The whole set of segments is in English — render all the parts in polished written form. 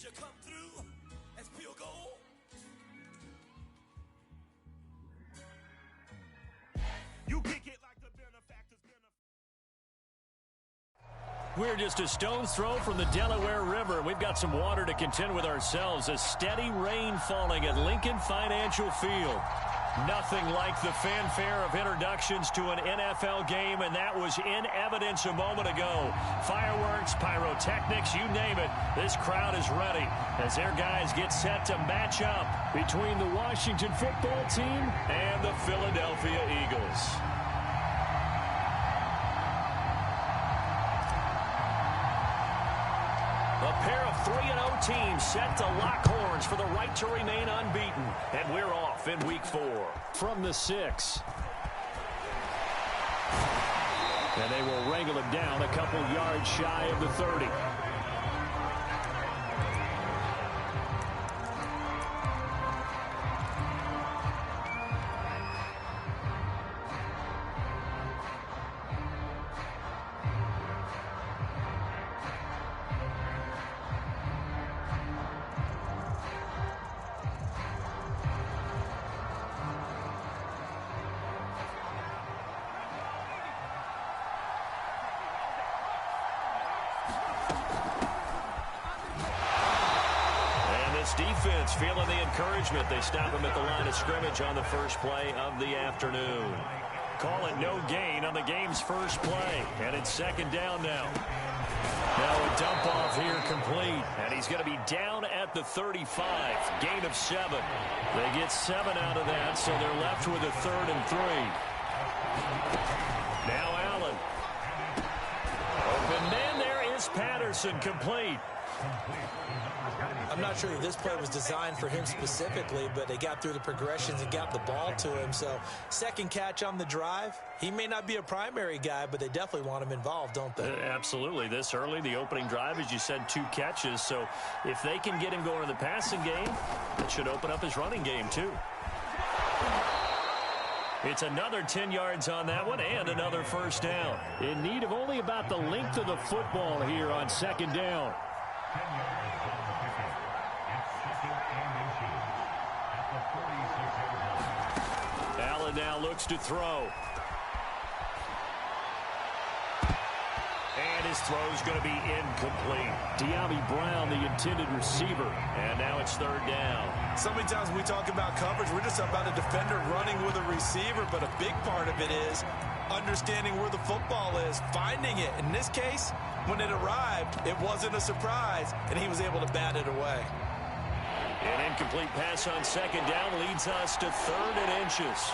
you come through as pure gold? You kick it like the benefactor's We're just a stone's throw from the Delaware River. We've got some water to contend with ourselves. A steady rain falling at Lincoln Financial Field. Nothing like the fanfare of introductions to an NFL game, and that was in evidence a moment ago. Fireworks, pyrotechnics, you name it. This crowd is ready as their guys get set to match up between the Washington football team and the Philadelphia Eagles. A pair of 3-0 teams set to lock horns for the right to remain unbeaten. And we're off in week 4. From the 6. And they will wrangle it down a couple yards shy of the 30. Defense feeling the encouragement. They stop him at the line of scrimmage on the first play of the afternoon. Call it no gain on the game's first play. And it's second down now. Now a dump off here complete. And he's going to be down at the 35. Gain of 7. They get 7 out of that, so they're left with a 3rd and 3. Now Allen. Open man, there is Patterson, complete. I'm not sure that this play was designed for him specifically, but they got through the progressions and got the ball to him. So second catch on the drive. He may not be a primary guy, but they definitely want him involved, don't they? Absolutely. This early, the opening drive, as you said, 2 catches. So if they can get him going in the passing game, it should open up his running game too. It's another 10 yards on that one and another first down. In need of only about the length of the football here on second down. Allen now looks to throw. And his throw is going to be incomplete. De'Ami Brown, the intended receiver. And now it's third down. So many times when we talk about coverage, we're just about a defender running with a receiver, but a big part of it is understanding where the football is, finding it. In this case, when it arrived, it wasn't a surprise, and he was able to bat it away. An incomplete pass on second down leads us to 3rd and inches.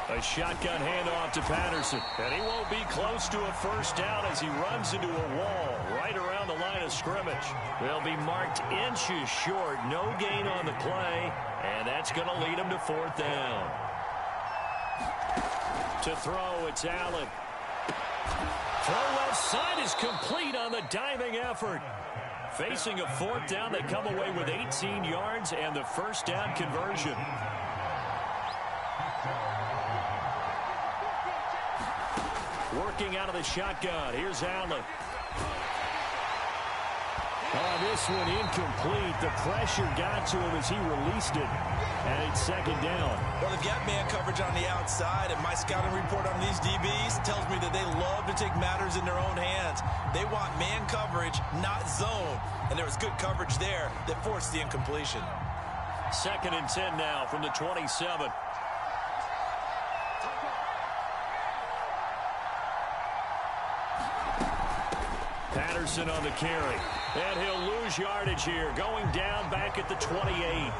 A shotgun handoff to Patterson. And he won't be close to a first down as he runs into a wall right around the line of scrimmage. They'll be marked inches short. No gain on the play. And that's going to lead him to 4th down. To throw, it's Allen. Throw left side is complete on the diving effort. Facing a 4th down, they come away with 18 yards and the first down conversion. Working out of the shotgun. Here's Allen. This one incomplete. The pressure got to him as he released it. And it's second down. Well, they've got man coverage on the outside, and my scouting report on these DBs tells me that they love to take matters in their own hands. They want man coverage, not zone. And there was good coverage there that forced the incompletion. 2nd and 10 now from the 27. Patterson on the carry. And he'll lose yardage here. Going down back at the 28.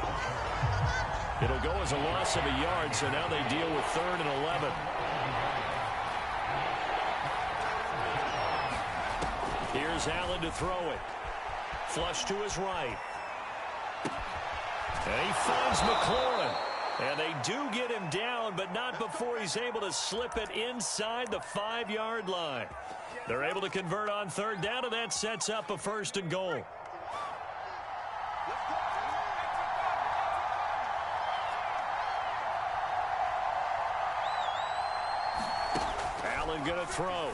It'll go as a loss of a yard, so now they deal with 3rd and 11. Here's Allen to throw it. Flush to his right. And he finds McLaurin. And they do get him down, but not before he's able to slip it inside the 5-yard line. They're able to convert on 3rd down, and that sets up a 1st and goal. Allen going to throw.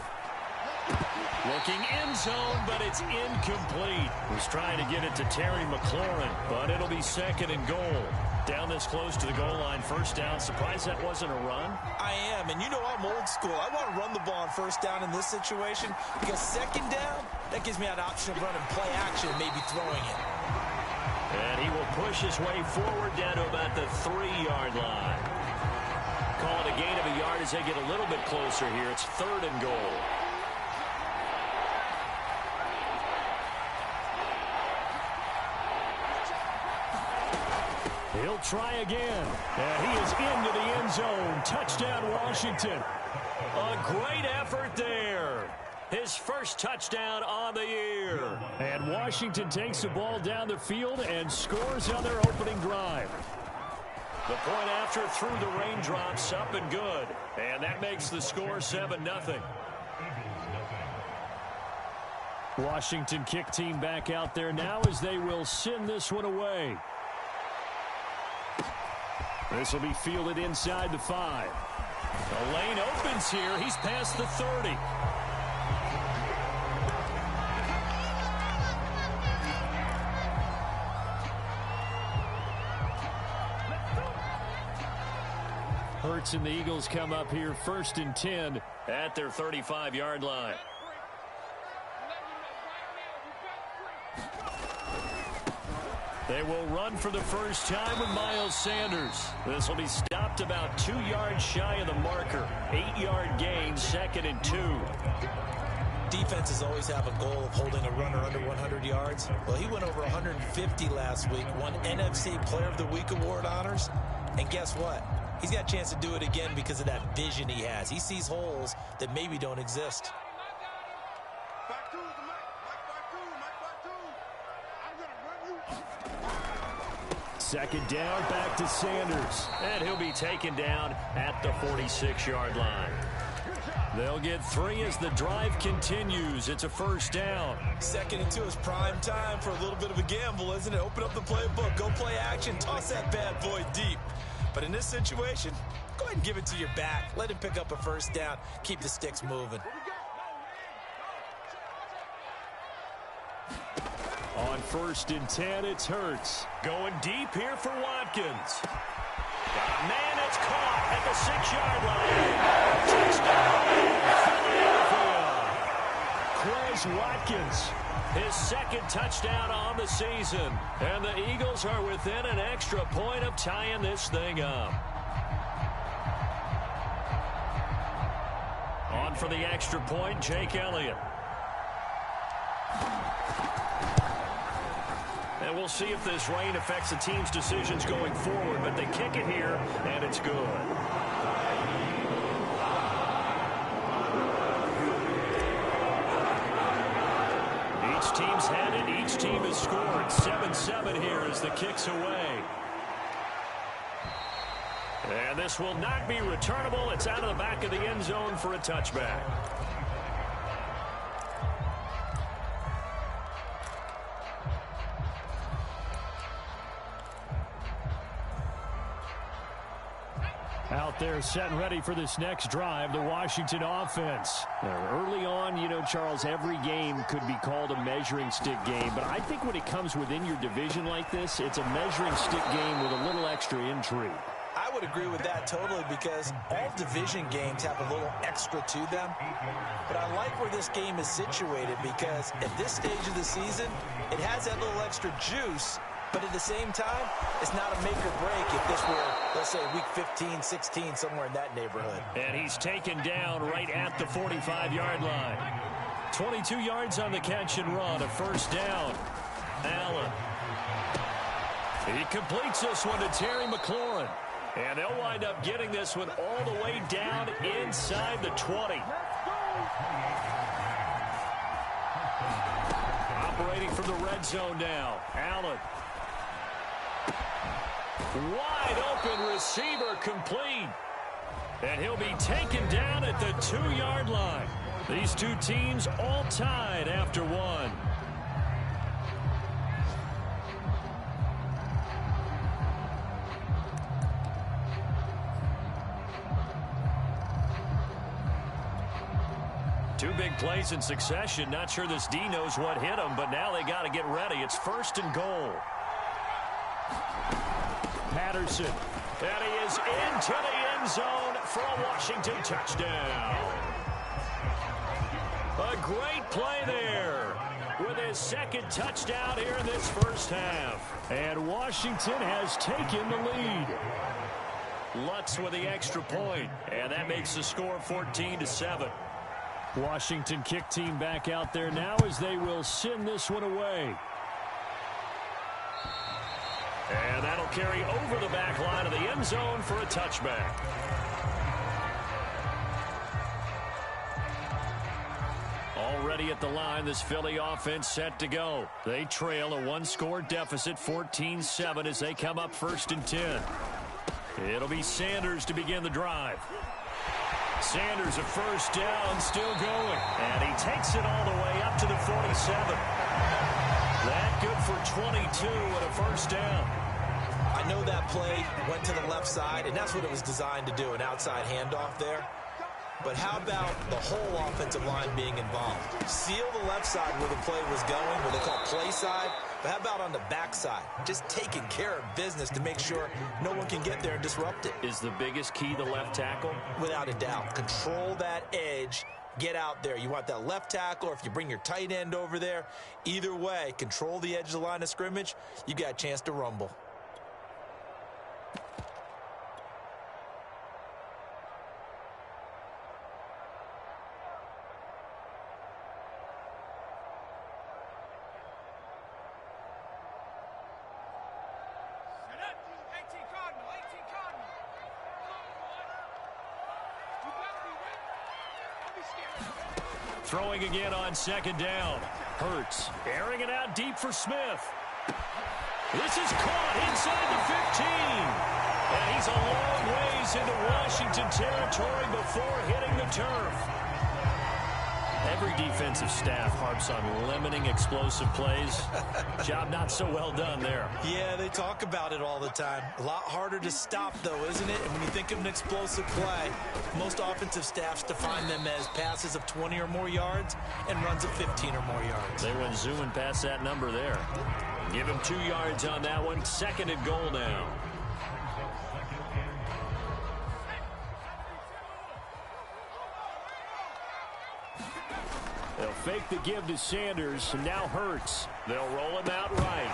Looking end zone, but it's incomplete. Was trying to get it to Terry McLaurin, but it'll be 2nd and goal. Down this close to the goal line, first down. Surprised that wasn't a run? I am, and you know I'm old school. I want to run the ball on first down in this situation because 2nd down, that gives me an option of running play action and maybe throwing it. And he will push his way forward down to about the 3-yard line. Call it a gain of a yard as they get a little bit closer here. It's 3rd and goal. He'll try again. And he is into the end zone. Touchdown, Washington. A great effort there. His first touchdown on the year. And Washington takes the ball down the field and scores on their opening drive. The point after through the raindrops, up and good. And that makes the score 7-0. Washington kick team back out there now as they will send this one away. This will be fielded inside the 5. The lane opens here. He's past the 30. Hurts and the Eagles come up here 1st and 10 at their 35-yard line. They will run for the first time with Miles Sanders. This will be stopped about 2 yards shy of the marker. 8-yard gain, 2nd and 2. Defenses always have a goal of holding a runner under 100 yards. Well, he went over 150 last week, won NFC Player of the Week award honors. And guess what? He's got a chance to do it again because of that vision he has. He sees holes that maybe don't exist. 2nd down, back to Sanders. And he'll be taken down at the 46-yard line. They'll get 3 as the drive continues. It's a first down. 2nd and 2 is prime time for a little bit of a gamble, isn't it? Open up the playbook, go play action, toss that bad boy deep. But in this situation, go ahead and give it to your back. Let him pick up a first down. Keep the sticks moving. On 1st and 10, it's Hurts. Going deep here for Watkins. Man, it's caught at the 6-yard line. Touchdown, Philadelphia. Quez Watkins, his 2nd touchdown on the season. And the Eagles are within an extra point of tying this thing up. On for the extra point, Jake Elliott. And we'll see if this rain affects the team's decisions going forward, but they kick it here, and it's good. Each team's had it. Each team has scored. 7-7 here as the kick's away. And this will not be returnable. It's out of the back of the end zone for a touchback. Out there set and ready for this next drive, the Washington offense. Early on, you know, Charles, every game could be called a measuring stick game. But I think when it comes within your division like this, it's a measuring stick game with a little extra intrigue. I would agree with that totally because all division games have a little extra to them. But I like where this game is situated because at this stage of the season, it has that little extra juice. But at the same time, it's not a make or break if this were, let's say, week 15, 16, somewhere in that neighborhood. And he's taken down right at the 45-yard line. 22 yards on the catch and run, a first down. Allen. He completes this one to Terry McLaurin. And they'll wind up getting this one all the way down inside the 20. Operating from the red zone now. Allen. Wide open receiver complete. And he'll be taken down at the 2-yard line. These two teams all tied after one. Two big plays in succession. Not sure this D knows what hit him, but now they got to get ready. It's 1st and goal. Patterson. And he is into the end zone for a Washington touchdown. A great play there with his 2nd touchdown here in this first half. And Washington has taken the lead. Lutz with the extra point, and that makes the score 14-7. Washington kick team back out there now as they will send this one away. And that'll carry over the back line of the end zone for a touchback. Already at the line, this Philly offense set to go. They trail a 1-score deficit, 14-7, as they come up 1st and 10. It'll be Sanders to begin the drive. Sanders a 1st down, still going. And he takes it all the way up to the 47. That good for 22 and a 1st down. I know that play went to the left side, and that's what it was designed to do, an outside handoff there. But how about the whole offensive line being involved? Seal the left side where the play was going, where they call play side. But how about on the backside? Just taking care of business to make sure no one can get there and disrupt it. Is the biggest key the left tackle? Without a doubt. Control that edge. Get out there. You want that left tackle, or if you bring your tight end over there, either way, control the edge of the line of scrimmage. You got a chance to rumble. Throwing again on 2nd down. Hurts airing it out deep for Smith. This is caught inside the 15. And he's a long ways into Washington territory before hitting the turf. Every defensive staff harps on limiting explosive plays. Job not so well done there. Yeah, they talk about it all the time. A lot harder to stop, though, isn't it? And when you think of an explosive play, most offensive staffs define them as passes of 20 or more yards and runs of 15 or more yards. They went zooming past that number there. Give him 2 yards on that one. 2nd and goal now. They'll fake the give to Sanders, and now Hurts. They'll roll him out right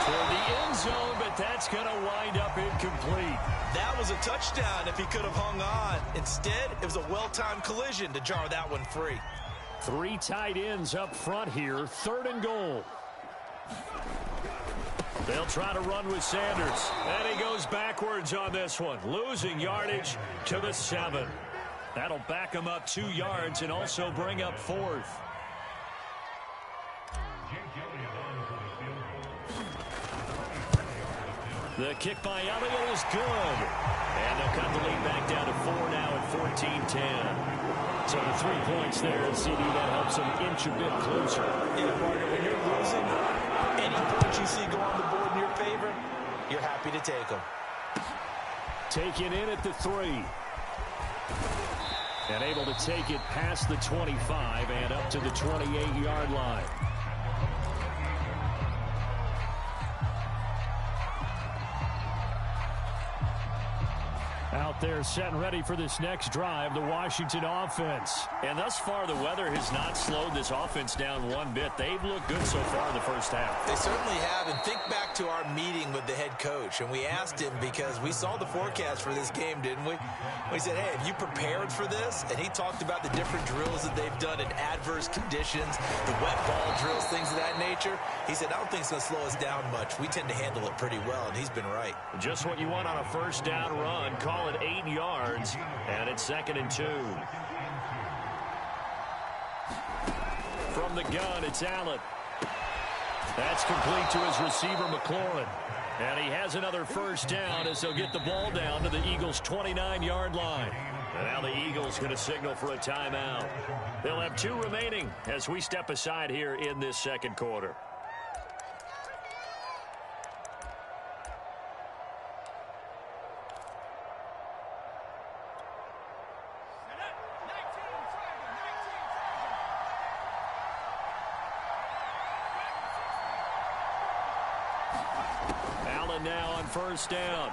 toward the end zone, but that's going to wind up incomplete. That was a touchdown if he could have hung on. Instead, it was a well-timed collision to jar that one free. 3 tight ends up front here, 3rd and goal. They'll try to run with Sanders, and he goes backwards on this one, losing yardage to the 7. That'll back him up 2 yards and also bring up 4th. The kick by Elliott is good. And they'll cut the lead back down to 4 now at 14-10. So the 3 points there, and CD, that helps them inch a bit closer. Yeah, partner, when you're losing, any points you see go on the board in your favor, you're happy to take them. Taken in at the 3. And able to take it past the 25 and up to the 28-yard line. Out there set and ready for this next drive, the Washington offense. And thus far, the weather has not slowed this offense down one bit. They've looked good so far in the first half. They certainly have. And think back to our meeting with the head coach. And we asked him, because we saw the forecast for this game, didn't we? We said, hey, have you prepared for this? And he talked about the different drills that they've done in adverse conditions, the wet ball drills, things of that nature. He said, I don't think it's going to slow us down much. We tend to handle it pretty well, and he's been right. Just what you want on a first down run. Call it 8 yards, and it's 2nd and 2. From the gun, it's Allen. That's complete to his receiver, McLaurin. And he has another first down as they'll get the ball down to the Eagles' 29-yard line. And now the Eagles going to signal for a timeout. They'll have 2 remaining as we step aside here in this second quarter. Allen now on first down.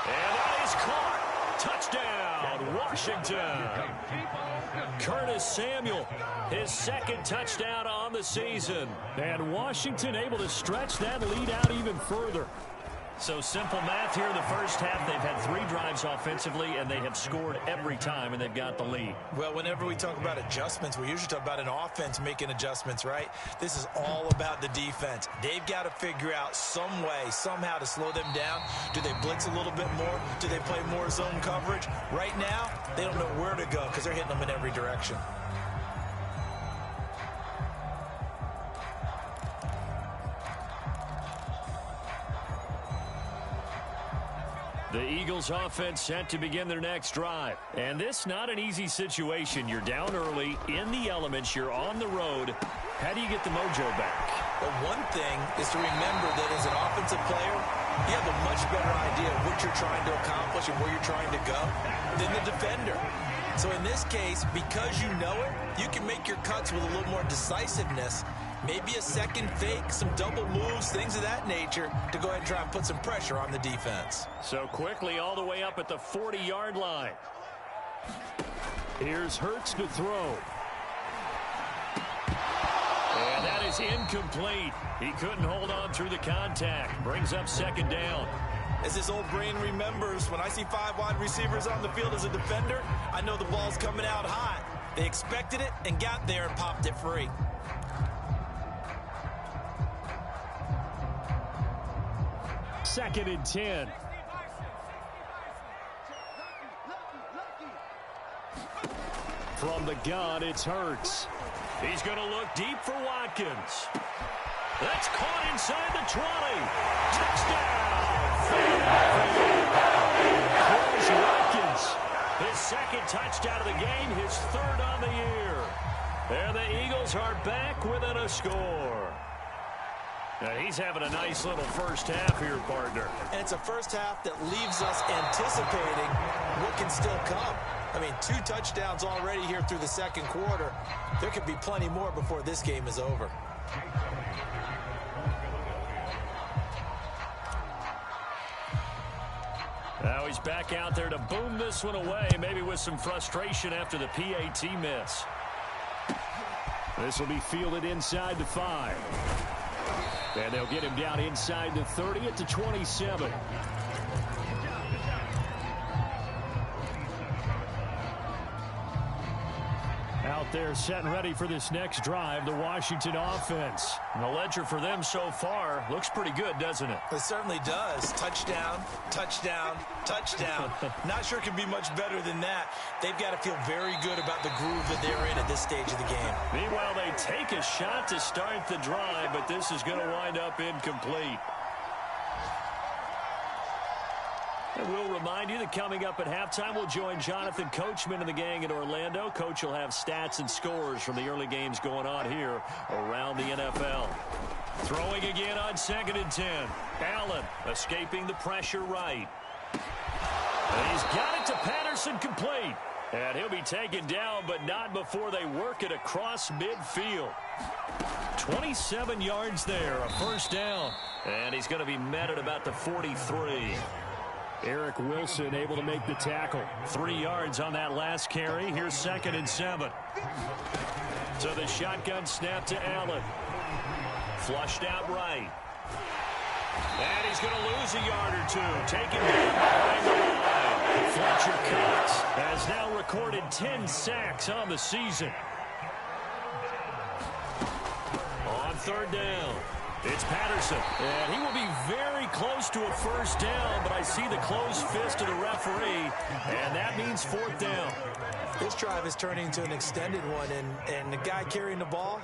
And that is caught. Touchdown, Washington. Curtis Samuel, his second touchdown on the season. And Washington able to stretch that lead out even further. So simple math here in the first half. They've had 3 drives offensively, and they have scored every time, and they've got the lead. Well, whenever we talk about adjustments, we usually talk about an offense making adjustments, right? This is all about the defense. They've got to figure out some way, somehow to slow them down. Do they blitz a little bit more? Do they play more zone coverage? Right now, they don't know where to go because they're hitting them in every direction. The Eagles offense set to begin their next drive. And this not an easy situation. You're down early, in the elements, you're on the road. How do you get the mojo back? Well, one thing is to remember that as an offensive player, you have a much better idea of what you're trying to accomplish and where you're trying to go than the defender. So in this case, because you know it, you can make your cuts with a little more decisiveness. Maybe a second fake, some double moves, things of that nature to go ahead and try and put some pressure on the defense. So quickly all the way up at the 40-yard line. Here's Hurts to throw. And that is incomplete. He couldn't hold on through the contact. Brings up second down. As this old brain remembers, when I see 5 wide receivers on the field as a defender, I know the ball's coming out hot. They expected it and got there and popped it free. Second and 10. From the gun, it's Hurts. He's going to look deep for Watkins. That's caught inside the 20. Touchdown. Watkins. His second touchdown of the game, his third on the year. And the Eagles are back within a score. Now he's having a nice little first half here, partner. And it's a first half that leaves us anticipating what can still come. I mean, 2 touchdowns already here through the second quarter. There could be plenty more before this game is over. Now he's back out there to boom this one away, maybe with some frustration after the PAT miss. This will be fielded inside the 5. And they'll get him down inside the 30 at the 27. Out there set and ready for this next drive, the Washington offense. And the ledger for them so far looks pretty good, doesn't it? It certainly does. Touchdown, touchdown, touchdown. Not sure it can be much better than that. They've got to feel very good about the groove that they're in at this stage of the game. Meanwhile, they take a shot to start the drive, but this is going to wind up incomplete. And we'll remind you that coming up at halftime, we'll join Jonathan Coachman and the gang in Orlando. Coach will have stats and scores from the early games going on here around the NFL. Throwing again on 2nd and 10. Allen escaping the pressure right. And he's got it to Patterson, complete. And he'll be taken down, but not before they work it across midfield. 27 yards there, a first down. And he's going to be met at about the 43. Eric Wilson able to make the tackle. 3 yards on that last carry. Here's 2nd and 7. So the shotgun snap to Allen. Flushed out right. And he's going to lose a yard or 2. Taken down behind the line. Fletcher Cox has now recorded 10 sacks on the season. On 3rd down. It's Patterson, and he will be very close to a first down, but I see the closed fist of the referee, and that means 4th down. This drive is turning into an extended one, and the guy carrying the ball,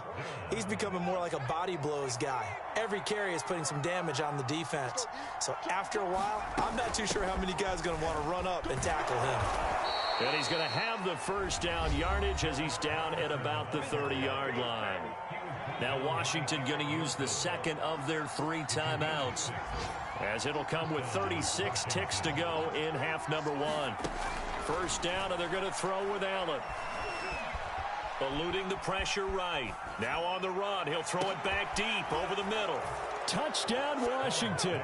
he's becoming more like a body blows guy. Every carry is putting some damage on the defense. So after a while, I'm not too sure how many guys are going to want to run up and tackle him. And he's going to have the first down yardage as he's down at about the 30-yard line. Now Washington going to use the second of their 3 timeouts, as it'll come with 36 ticks to go in half number 1. First down, and they're going to throw with Allen. Eluding the pressure right. Now on the run, he'll throw it back deep over the middle. Touchdown, Washington.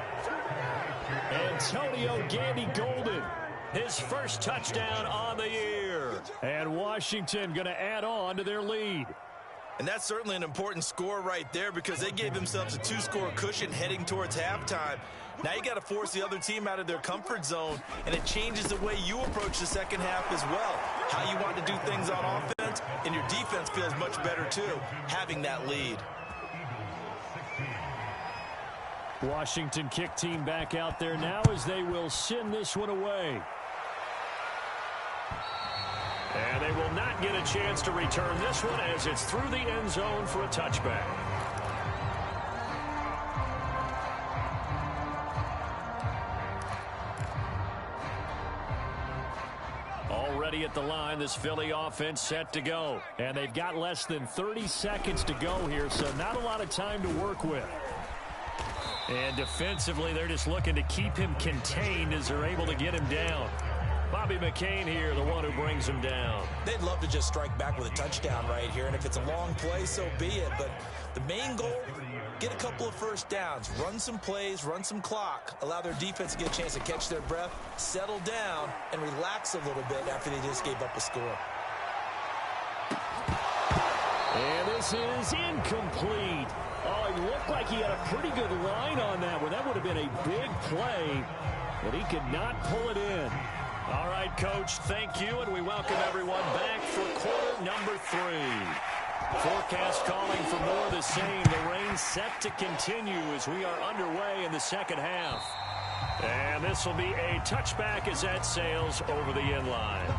Antonio Gandy Golden, his first touchdown on the year. And Washington going to add on to their lead. And that's certainly an important score right there because they gave themselves a 2-score cushion heading towards halftime. Now you got to force the other team out of their comfort zone, and it changes the way you approach the second half as well. How you want to do things on offense, and your defense feels much better too, having that lead. Washington kick team back out there now as they will send this one away. And they will not get a chance to return this one as it's through the end zone for a touchback. Already at the line, this Philly offense set to go. And they've got less than 30 seconds to go here, so not a lot of time to work with. And defensively, they're just looking to keep him contained as they're able to get him down. Bobby McCain here, the one who brings him down. They'd love to just strike back with a touchdown right here, and if it's a long play, so be it. But the main goal, get a couple of first downs, run some plays, run some clock, allow their defense to get a chance to catch their breath, settle down, and relax a little bit after they just gave up a score. And this is incomplete. Oh, it looked like he had a pretty good line on that one. That would have been a big play, but he could not pull it in. All right, Coach, thank you, and we welcome everyone back for quarter number 3. Forecast calling for more of the same. The rain set to continue as we are underway in the second half. And this will be a touchback as that sails over the end line.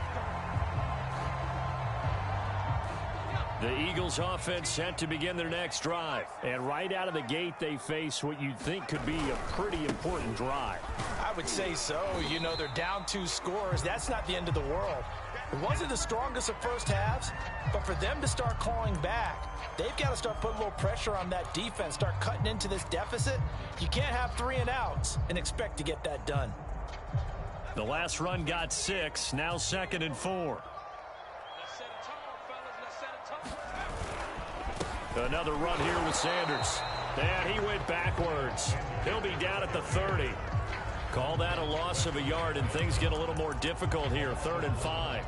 The Eagles offense set to begin their next drive. And right out of the gate, they face what you'd think could be a pretty important drive. I would say so. You know, they're down 2 scores. That's not the end of the world. It wasn't the strongest of first halves, but for them to start clawing back, they've got to start putting a little pressure on that defense, start cutting into this deficit. You can't have 3 and outs and expect to get that done. The last run got 6, now 2nd and 4. Another run here with Sanders. And he went backwards. He'll be down at the 30. Call that a loss of a yard, and things get a little more difficult here. 3rd and 5.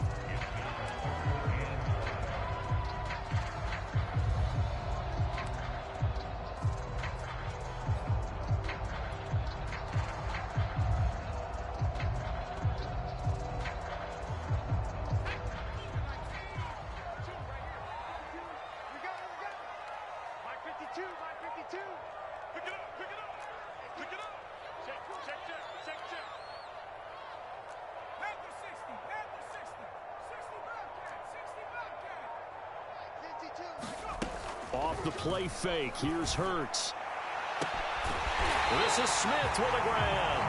Off the play fake, here's Hurts. This is Smith with a grab.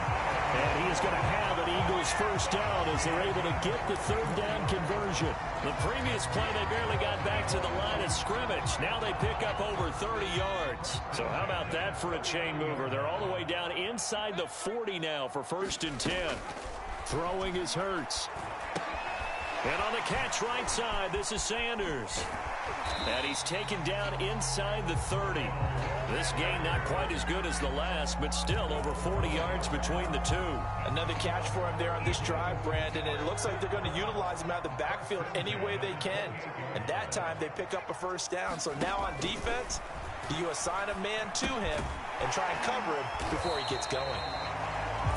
And he is going to have an Eagles first down as they're able to get the 3rd down conversion. The previous play, they barely got back to the line of scrimmage. Now they pick up over 30 yards. So how about that for a chain mover? They're all the way down inside the 40 now for 1st and 10. Throwing is Hurts. And on the catch right side, this is Sanders. And he's taken down inside the 30. This game not quite as good as the last, but still over 40 yards between the two. Another catch for him there on this drive, Brandon. And it looks like they're going to utilize him out of the backfield any way they can. And that time they pick up a first down. So now on defense, do you assign a man to him and try and cover him before he gets going?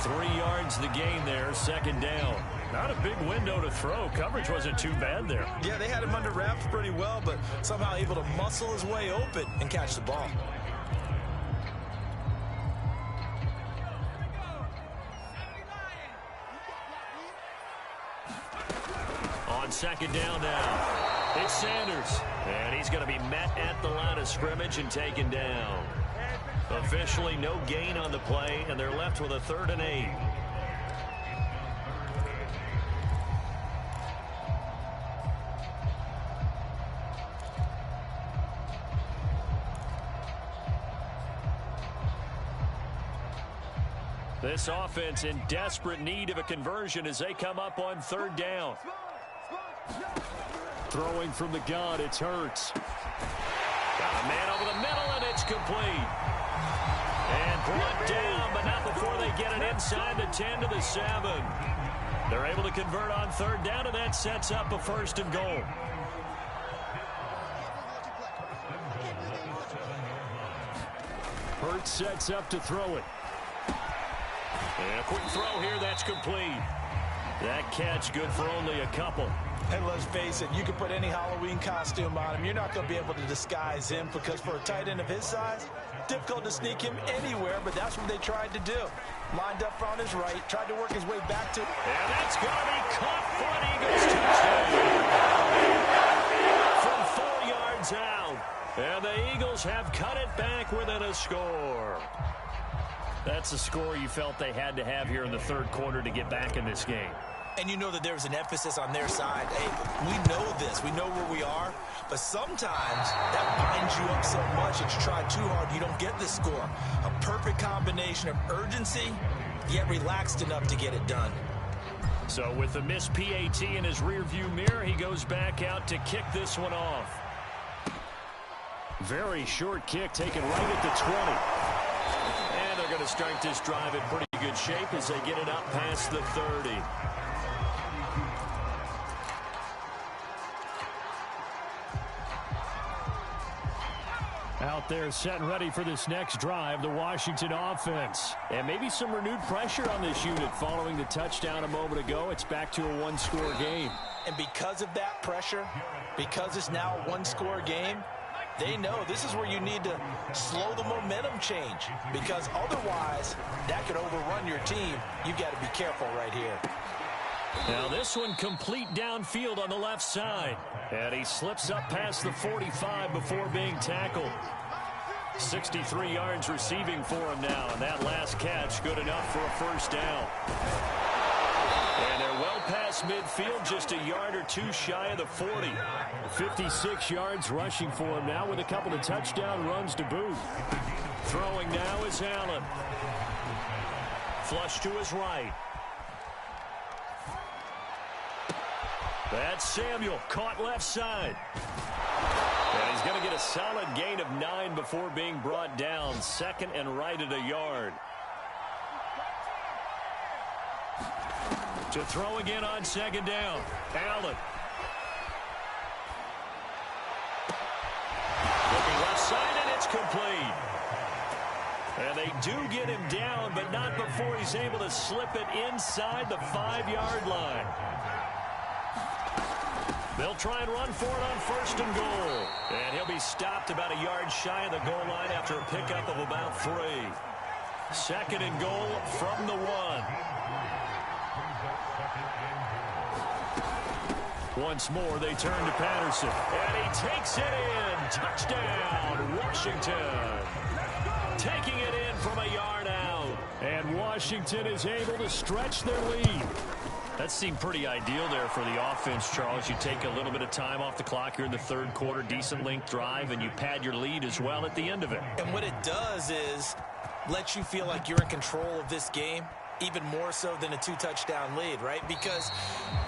3 yards the gain there, 2nd down. Not a big window to throw. Coverage wasn't too bad there. Yeah, they had him under wraps pretty well, but somehow able to muscle his way open and catch the ball. On 2nd down now, it's Sanders. And he's going to be met at the line of scrimmage and taken down. Officially no gain on the play, and they're left with a 3rd and 8. This offense in desperate need of a conversion as they come up on 3rd down. Throwing from the gun, it's Hurts. Got a man over the middle, and it's complete. Brought down, but not before they get it inside the 10 to the 7. They're able to convert on third down, and that sets up a 1st and goal. Hurts sets up to throw it. And a quick throw here, that's complete. That catch good for only a couple. And let's face it, you can put any Halloween costume on him. You're not going to be able to disguise him because for a tight end of his size, difficult to sneak him anywhere, but that's what they tried to do. Lined up on his right, tried to work his way back to... And that's going to be caught for an Eagles touchdown. From 4 yards out. And the Eagles have cut it back within a score. That's a score you felt they had to have here in the third quarter to get back in this game. And you know that there was an emphasis on their side. Hey, we know this. We know where we are. But sometimes that binds you up so much that you try too hard, you don't get the score. A perfect combination of urgency, yet relaxed enough to get it done. So with the missed PAT in his rearview mirror, he goes back out to kick this one off. Very short kick taken right at the 20. And they're going to start this drive in pretty good shape as they get it up past the 30. Out there set and ready for this next drive, the Washington offense. And maybe some renewed pressure on this unit following the touchdown a moment ago. It's back to a one-score game. And because of that pressure, because it's now a one-score game, they know this is where you need to slow the momentum change because otherwise that could overrun your team. You've got to be careful right here. Now this one complete downfield on the left side. And he slips up past the 45 before being tackled. 63 yards receiving for him now. And that last catch good enough for a 1st down. And they're well past midfield, just a yard or two shy of the 40. 56 yards rushing for him now with a couple of touchdown runs to boot. Throwing now is Allen. Flush to his right. That's Samuel, caught left side. And he's going to get a solid gain of 9 before being brought down. 2nd and right at a yard. To throw again on 2nd down. Allen. Looking left side, and it's complete. And they do get him down, but not before he's able to slip it inside the 5-yard line. They'll try and run for it on 1st and goal. And he'll be stopped about a yard shy of the goal line after a pickup of about 3. 2nd and goal from the 1. Once more, they turn to Patterson. And he takes it in. Touchdown, Washington. Taking it in from a yard out. And Washington is able to stretch their lead. That seemed pretty ideal there for the offense, Charles. You take a little bit of time off the clock here in the third quarter, decent length drive, and you pad your lead as well at the end of it. And what it does is let you feel like you're in control of this game, even more so than a 2-touchdown lead, right? Because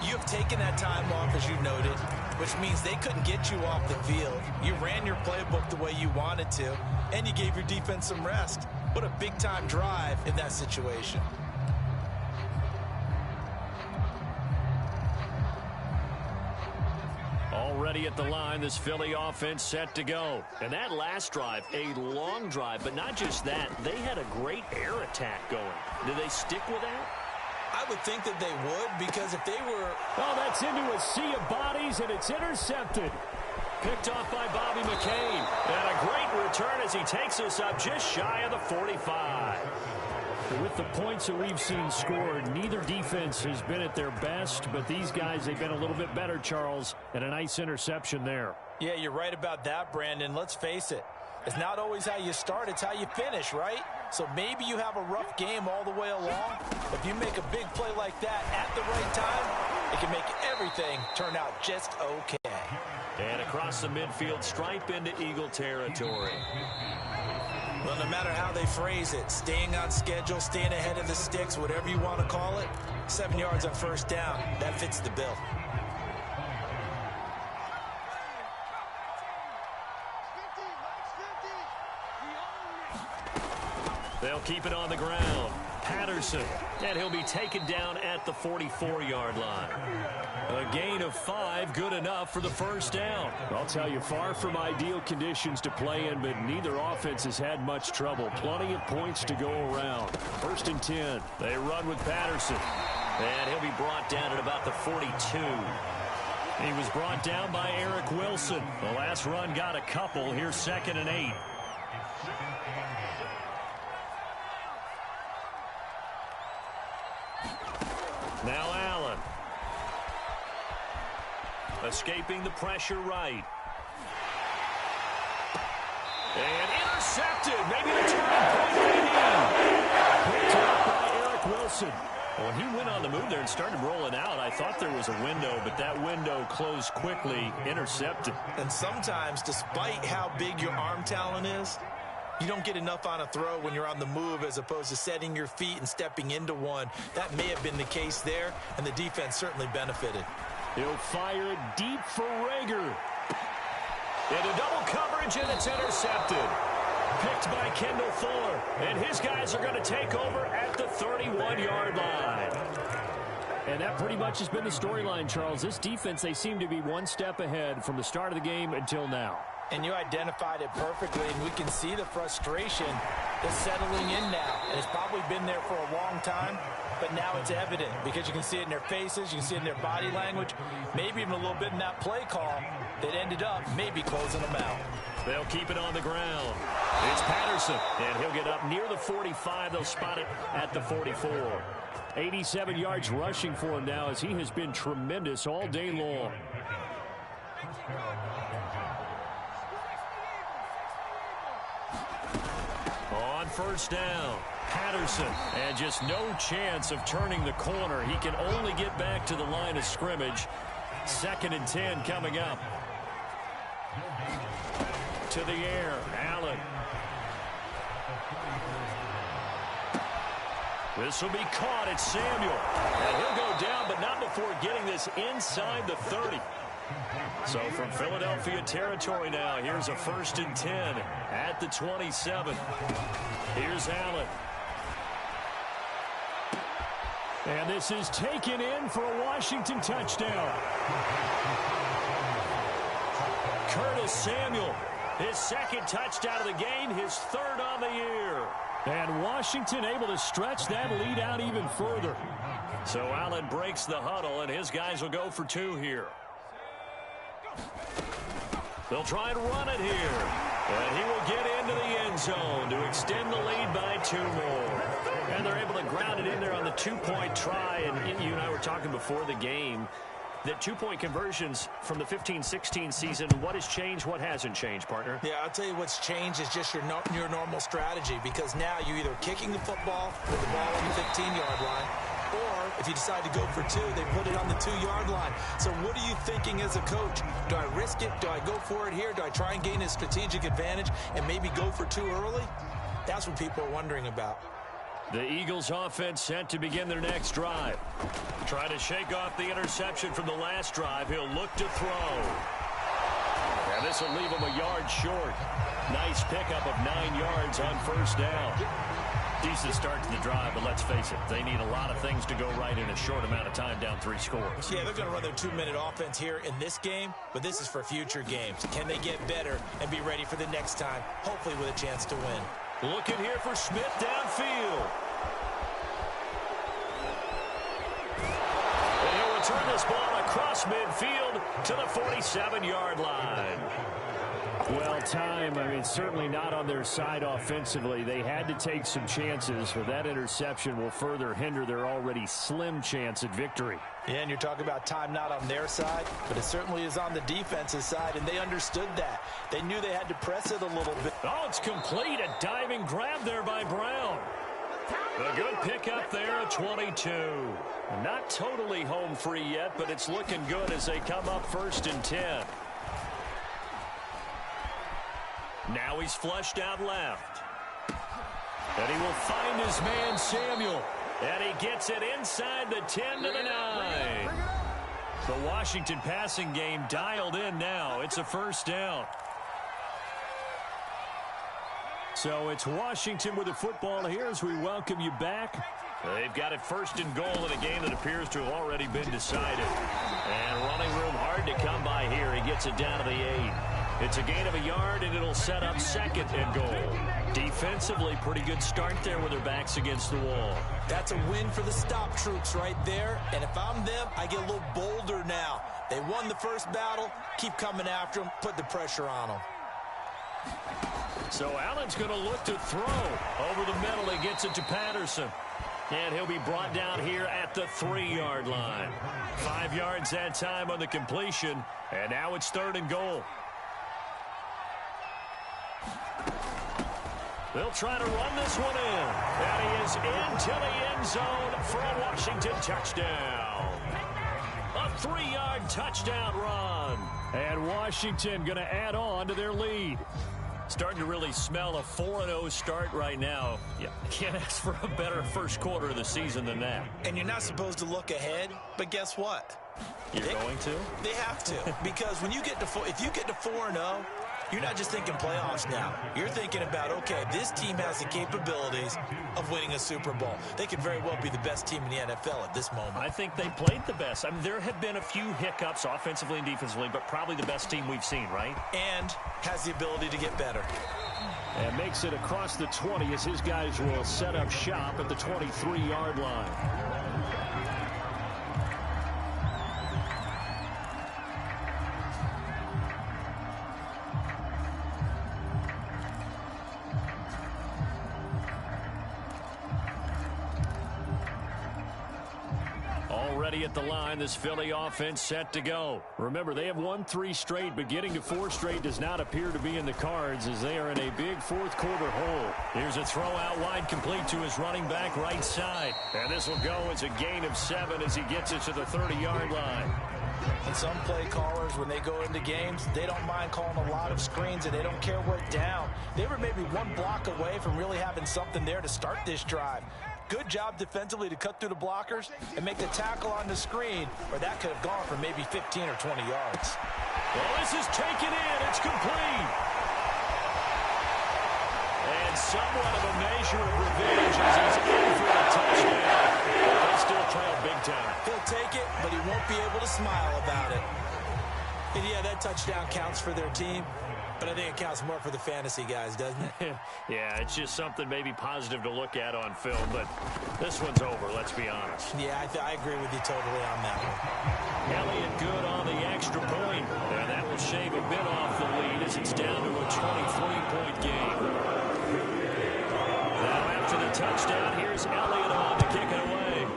you have taken that time off, as you noted, which means they couldn't get you off the field. You ran your playbook the way you wanted to, and you gave your defense some rest. What a big-time drive in that situation. Already at the line, this Philly offense set to go. And that last drive, a long drive, but not just that. They had a great air attack going. Do they stick with that? I would think that they would, because if they were... Oh, that's into a sea of bodies, and it's intercepted. Picked off by Bobby McCain. And a great return as he takes us up just shy of the 45. With the points that we've seen scored, neither defense has been at their best, but these guys, they've been a little bit better, Charles, and a nice interception there. Yeah, you're right about that, Brandon. Let's face it. It's not always how you start, it's how you finish, right? So maybe you have a rough game all the way along. If you make a big play like that at the right time, it can make everything turn out just okay. And across the midfield stripe into Eagle territory. Well, no matter how they phrase it, staying on schedule, staying ahead of the sticks, whatever you want to call it, 7 yards on 1st down, that fits the bill. They'll keep it on the ground. Patterson, and he'll be taken down at the 44-yard line. A gain of 5, good enough for the first down. I'll tell you, far from ideal conditions to play in, but neither offense has had much trouble. Plenty of points to go around. 1st and 10. They run with Patterson, and he'll be brought down at about the 42. He was brought down by Eric Wilson. The last run got a couple. Here's 2nd and 8. Now Allen. Escaping the pressure right. And intercepted. Maybe the turning point they need. Picked up by Eric Wilson. When he went on the move there and started rolling out, I thought there was a window, but that window closed quickly, intercepted. And sometimes, despite how big your arm talent is, you don't get enough on a throw when you're on the move as opposed to setting your feet and stepping into one. That may have been the case there, and the defense certainly benefited. He'll fire it deep for Rager. Into double coverage, and it's intercepted. Picked by Kendall Fuller, and his guys are going to take over at the 31-yard line. And that pretty much has been the storyline, Charles. This defense, they seem to be one step ahead from the start of the game until now. And you identified it perfectly, and we can see the frustration that's settling in now. And it's probably been there for a long time, but now it's evident because you can see it in their faces, you can see it in their body language, maybe even a little bit in that play call that ended up maybe closing them out. They'll keep it on the ground. It's Patterson, and he'll get up near the 45. They'll spot it at the 44. 87 yards rushing for him now as he has been tremendous all day long. On 1st down, Patterson, and just no chance of turning the corner. He can only get back to the line of scrimmage. 2nd and 10 coming up. To the air, Allen. This will be caught. It's Samuel. And he'll go down, but not before getting this inside the 30. So from Philadelphia territory now, here's a 1st and 10 at the 27. Here's Allen. And this is taken in for a Washington touchdown. Curtis Samuel, his 2nd touchdown of the game, his 3rd on the year. And Washington able to stretch that lead out even further. So Allen breaks the huddle, and his guys will go for 2 here. They'll try and run it here. And he will get into the end zone to extend the lead by 2 more. And they're able to ground it in there on the 2-point try. And you and I were talking before the game that 2-point conversions from the 15-16 season, what has changed, what hasn't changed, partner? Yeah, I'll tell you what's changed is just your normal strategy, because now you're either kicking the football with the ball on the 15-yard line, or if you decide to go for 2, they put it on the 2-yard line. So what are you thinking as a coach? Do I risk it? Do I go for it here? Do I try and gain a strategic advantage and maybe go for 2 early? That's what people are wondering about. The Eagles offense set to begin their next drive. Trying to shake off the interception from the last drive. He'll look to throw. And this will leave him a yard short. Nice pickup of 9 yards on 1st down. Decent start to the drive, but let's face it, they need a lot of things to go right in a short amount of time, down 3 scores. Yeah, they're going to run their 2-minute offense here in this game, but this is for future games. Can they get better and be ready for the next time, hopefully with a chance to win? Looking here for Smith downfield. And he'll return this ball across midfield to the 47-yard line. Well, time, certainly not on their side offensively. They had to take some chances, but that interception will further hinder their already slim chance at victory. Yeah, and you're talking about time not on their side, but it certainly is on the defensive side, and they understood that. They knew they had to press it a little bit. Oh, it's complete. A diving grab there by Brown. A good pickup there at 22. Not totally home free yet, but it's looking good as they come up 1st and 10. Now he's flushed out left. And he will find his man Samuel. And he gets it inside the 10 to the 9. The Washington passing game dialed in now. It's a 1st down. So it's Washington with the football here as we welcome you back. They've got it first and goal in a game that appears to have already been decided. And running room hard to come by here. He gets it down to the 8. It's a gain of a yard, and it'll set up second and goal. Defensively, pretty good start there with their backs against the wall. That's a win for the stop troops right there. And if I'm them, I get a little bolder now. They won the first battle. Keep coming after them. Put the pressure on them. So Allen's going to look to throw. Over the middle, he gets it to Patterson. And he'll be brought down here at the 3-yard line. 5 yards that time on the completion. And now it's third and goal. They'll try to run this one in. And he is into the end zone for a Washington touchdown. A 3-yard touchdown run. And Washington going to add on to their lead. Starting to really smell a 4-0 start right now. Yeah, can't ask for a better first quarter of the season than that. And you're not supposed to look ahead, but guess what? You're going to? They have to. Because when you get to if you get to 4-0, you're not just thinking playoffs now. You're thinking about, okay, this team has the capabilities of winning a Super Bowl. They could very well be the best team in the NFL at this moment. I think they played the best. I mean, there have been a few hiccups offensively and defensively, but probably the best team we've seen, right? And has the ability to get better. And makes it across the 20 as his guys will set up shop at the 23-yard line. Already at the line, this Philly offense set to go. Remember, they have won 3 straight, but getting to 4 straight does not appear to be in the cards as they are in a big fourth quarter hole. Here's a throw out wide, complete to his running back right side. And this will go as a gain of 7 as he gets it to the 30-yard line. And some play callers, when they go into games, they don't mind calling a lot of screens, and they don't care what down. They were maybe 1 block away from really having something there to start this drive. Good job defensively to cut through the blockers and make the tackle on the screen, or that could have gone for maybe 15 or 20 yards. Well, this is taken in. It's complete. And somewhat of a measure of revenge as he's in for a touchdown. But they still trail big time. He'll take it, but he won't be able to smile about it. And yeah, that touchdown counts for their team. But I think it counts more for the fantasy guys, doesn't it? Yeah, it's just something maybe positive to look at on film, but this one's over, let's be honest. Yeah, I agree with you totally on that one. Elliott good on the extra point, and that will shave a bit off the lead as it's down to a 23-point game. Now after the touchdown, here's Elliott on to kick it away.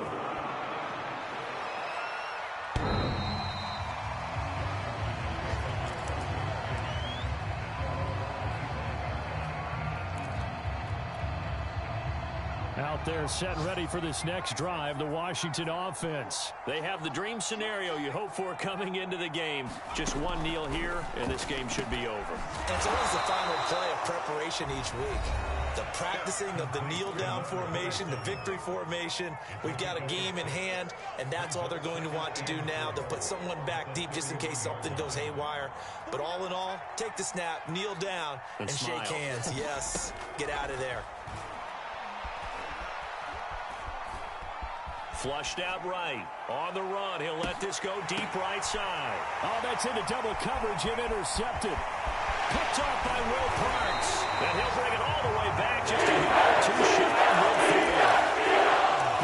Out there set ready for this next drive, the Washington offense. They have the dream scenario you hope for coming into the game. Just one kneel here, and this game should be over. And it's always the final play of preparation each week. The practicing of the kneel-down formation, the victory formation. We've got a game in hand, and that's all they're going to want to do now. They'll put someone back deep just in case something goes haywire. But all in all, take the snap, kneel down, and shake hands. Yes, get out of there. Flushed out right. On the run, he'll let this go deep right side. Oh, that's into double coverage and intercepted. Picked off by Will Parks. And he'll bring it all the way back just a yard or 2 shy of midfield.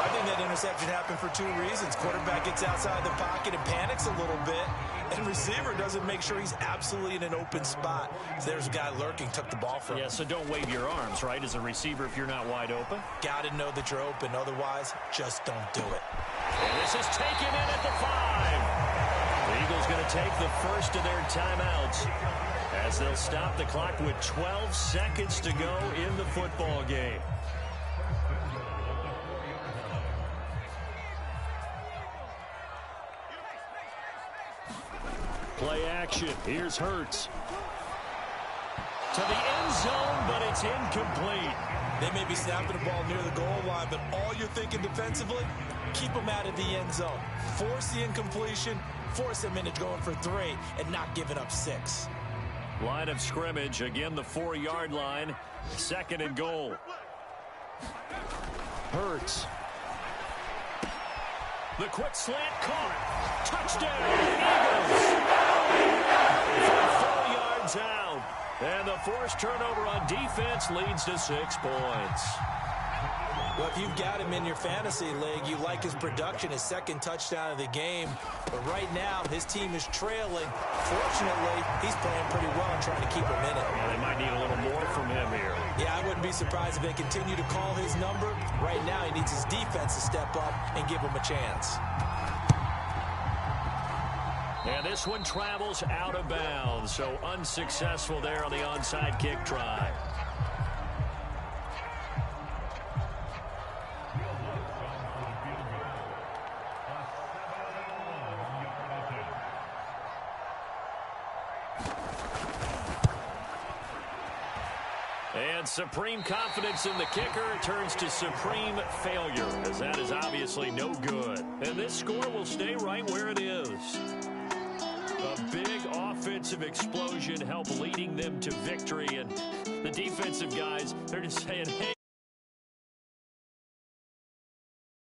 I think that interception happened for 2 reasons. Quarterback gets outside the pocket and panics a little bit. And receiver doesn't make sure he's absolutely in an open spot. So there's a guy lurking, took the ball from him. Yeah, so don't wave your arms, right, as a receiver if you're not wide open. Got to know that you're open. Otherwise, just don't do it. And this is taken in at the 5. The Eagles going to take the first of their timeouts as they'll stop the clock with 12 seconds to go in the football game. Play action. Here's Hurts. To the end zone, but it's incomplete. They may be snapping the ball near the goal line, but all you're thinking defensively, keep them out of the end zone. Force the incompletion, force them into going for 3, and not giving up 6. Line of scrimmage, again the 4-yard line. 2nd and goal. Hurts. The quick slant caught. Touchdown, Eagles. 4 yards out. And the forced turnover on defense leads to 6 points. Well, if you've got him in your fantasy league, you like his production, his 2nd touchdown of the game. But right now, his team is trailing. Fortunately, he's playing pretty well and trying to keep him in it. Well, they might need a little more from him here. Yeah, I wouldn't be surprised if they continue to call his number. Right now, he needs his defense to step up and give him a chance. And this one travels out of bounds, so unsuccessful there on the onside kick try. And supreme confidence in the kicker turns to supreme failure, as that is obviously no good. And this score will stay right where it is. A big offensive explosion helped leading them to victory, and the defensive guys, they're just saying, hey,